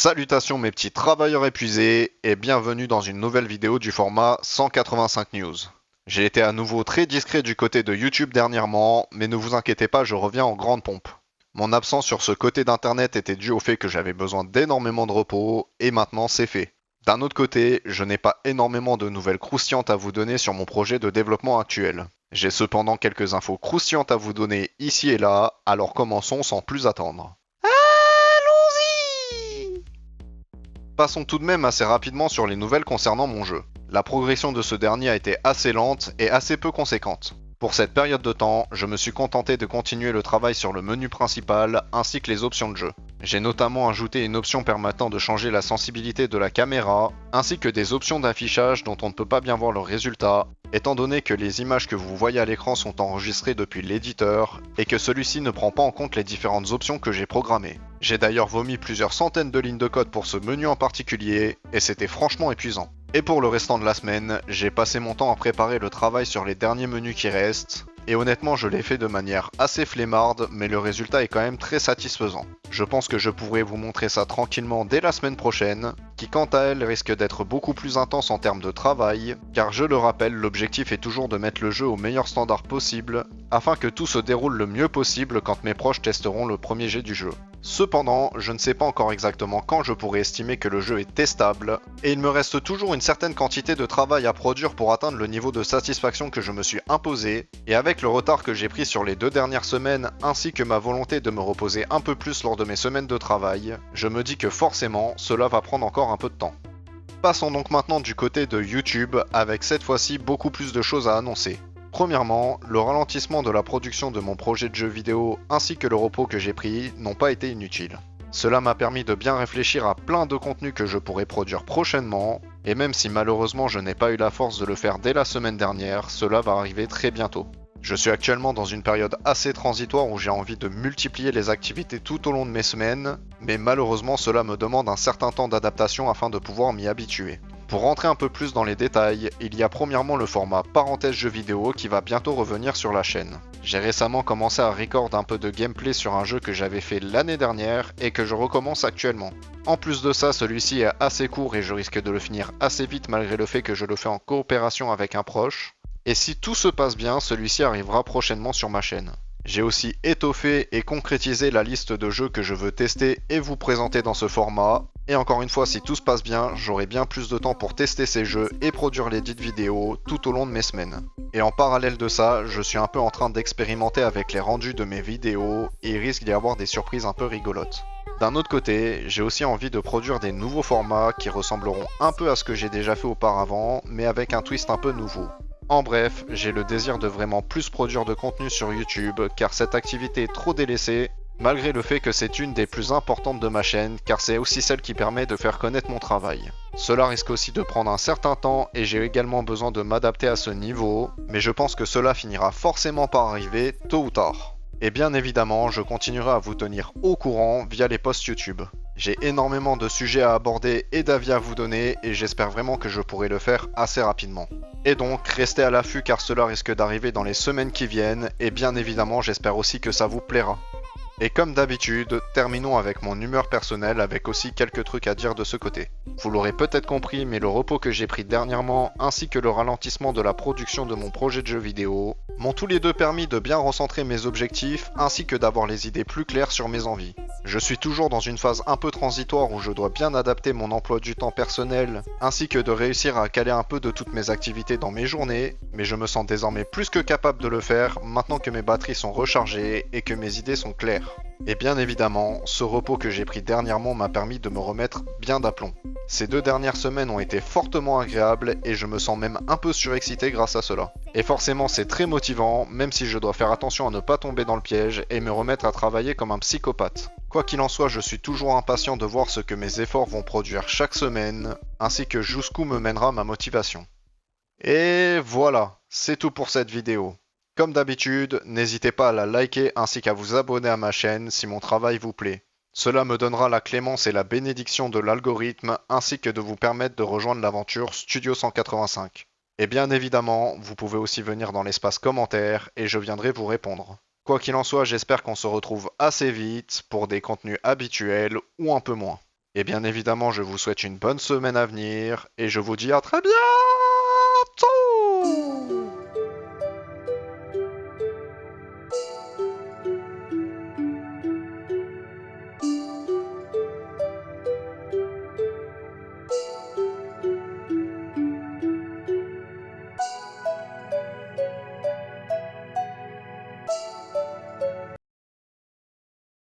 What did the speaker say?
Salutations mes petits travailleurs épuisés et bienvenue dans une nouvelle vidéo du format 185 News. J'ai été à nouveau très discret du côté de YouTube dernièrement, mais ne vous inquiétez pas, je reviens en grande pompe. Mon absence sur ce côté d'internet était due au fait que j'avais besoin d'énormément de repos et maintenant c'est fait. D'un autre côté, je n'ai pas énormément de nouvelles croustillantes à vous donner sur mon projet de développement actuel. J'ai cependant quelques infos croustillantes à vous donner ici et là, alors commençons sans plus attendre. Passons tout de même assez rapidement sur les nouvelles concernant mon jeu. La progression de ce dernier a été assez lente et assez peu conséquente. Pour cette période de temps, je me suis contenté de continuer le travail sur le menu principal ainsi que les options de jeu. J'ai notamment ajouté une option permettant de changer la sensibilité de la caméra, ainsi que des options d'affichage dont on ne peut pas bien voir le résultat, étant donné que les images que vous voyez à l'écran sont enregistrées depuis l'éditeur et que celui-ci ne prend pas en compte les différentes options que j'ai programmées. J'ai d'ailleurs vomi plusieurs centaines de lignes de code pour ce menu en particulier, et c'était franchement épuisant. Et pour le restant de la semaine, j'ai passé mon temps à préparer le travail sur les derniers menus qui restent, et honnêtement je l'ai fait de manière assez flemmarde, mais le résultat est quand même très satisfaisant. Je pense que je pourrai vous montrer ça tranquillement dès la semaine prochaine, qui quant à elle risque d'être beaucoup plus intense en termes de travail, car je le rappelle, l'objectif est toujours de mettre le jeu au meilleur standard possible, afin que tout se déroule le mieux possible quand mes proches testeront le premier jet du jeu. Cependant, je ne sais pas encore exactement quand je pourrai estimer que le jeu est testable, et il me reste toujours une certaine quantité de travail à produire pour atteindre le niveau de satisfaction que je me suis imposé, et avec le retard que j'ai pris sur les 2 dernières semaines, ainsi que ma volonté de me reposer un peu plus lors de mes semaines de travail, je me dis que forcément, cela va prendre encore un peu de temps. Passons donc maintenant du côté de YouTube, avec cette fois-ci beaucoup plus de choses à annoncer. Premièrement, le ralentissement de la production de mon projet de jeu vidéo ainsi que le repos que j'ai pris n'ont pas été inutiles. Cela m'a permis de bien réfléchir à plein de contenus que je pourrais produire prochainement, et même si malheureusement je n'ai pas eu la force de le faire dès la semaine dernière, cela va arriver très bientôt. Je suis actuellement dans une période assez transitoire où j'ai envie de multiplier les activités tout au long de mes semaines, mais malheureusement cela me demande un certain temps d'adaptation afin de pouvoir m'y habituer. Pour rentrer un peu plus dans les détails, il y a premièrement le format parenthèse jeu vidéo qui va bientôt revenir sur la chaîne. J'ai récemment commencé à record un peu de gameplay sur un jeu que j'avais fait l'année dernière et que je recommence actuellement. En plus de ça, celui-ci est assez court et je risque de le finir assez vite malgré le fait que je le fais en coopération avec un proche. Et si tout se passe bien, celui-ci arrivera prochainement sur ma chaîne. J'ai aussi étoffé et concrétisé la liste de jeux que je veux tester et vous présenter dans ce format. Et encore une fois, si tout se passe bien, j'aurai bien plus de temps pour tester ces jeux et produire les dites vidéos tout au long de mes semaines. Et en parallèle de ça, je suis un peu en train d'expérimenter avec les rendus de mes vidéos et il risque d'y avoir des surprises un peu rigolotes. D'un autre côté, j'ai aussi envie de produire des nouveaux formats qui ressembleront un peu à ce que j'ai déjà fait auparavant, mais avec un twist un peu nouveau. En bref, j'ai le désir de vraiment plus produire de contenu sur YouTube car cette activité est trop délaissée, malgré le fait que c'est une des plus importantes de ma chaîne car c'est aussi celle qui permet de faire connaître mon travail. Cela risque aussi de prendre un certain temps et j'ai également besoin de m'adapter à ce niveau, mais je pense que cela finira forcément par arriver tôt ou tard. Et bien évidemment, je continuerai à vous tenir au courant via les posts YouTube. J'ai énormément de sujets à aborder et d'avis à vous donner et j'espère vraiment que je pourrai le faire assez rapidement. Et donc, restez à l'affût car cela risque d'arriver dans les semaines qui viennent et bien évidemment j'espère aussi que ça vous plaira. Et comme d'habitude, terminons avec mon humeur personnelle avec aussi quelques trucs à dire de ce côté. Vous l'aurez peut-être compris, mais le repos que j'ai pris dernièrement ainsi que le ralentissement de la production de mon projet de jeu vidéo m'ont tous les deux permis de bien recentrer mes objectifs ainsi que d'avoir les idées plus claires sur mes envies. Je suis toujours dans une phase un peu transitoire où je dois bien adapter mon emploi du temps personnel ainsi que de réussir à caler un peu de toutes mes activités dans mes journées, mais je me sens désormais plus que capable de le faire maintenant que mes batteries sont rechargées et que mes idées sont claires. Et bien évidemment, ce repos que j'ai pris dernièrement m'a permis de me remettre bien d'aplomb. Ces 2 dernières semaines ont été fortement agréables et je me sens même un peu surexcité grâce à cela. Et forcément c'est très motivant, même si je dois faire attention à ne pas tomber dans le piège et me remettre à travailler comme un psychopathe. Quoi qu'il en soit, je suis toujours impatient de voir ce que mes efforts vont produire chaque semaine, ainsi que jusqu'où me mènera ma motivation. Et voilà, c'est tout pour cette vidéo. Comme d'habitude, n'hésitez pas à la liker ainsi qu'à vous abonner à ma chaîne si mon travail vous plaît. Cela me donnera la clémence et la bénédiction de l'algorithme ainsi que de vous permettre de rejoindre l'aventure Studio 185. Et bien évidemment, vous pouvez aussi venir dans l'espace commentaires et je viendrai vous répondre. Quoi qu'il en soit, j'espère qu'on se retrouve assez vite pour des contenus habituels ou un peu moins. Et bien évidemment, je vous souhaite une bonne semaine à venir, et je vous dis à très bien.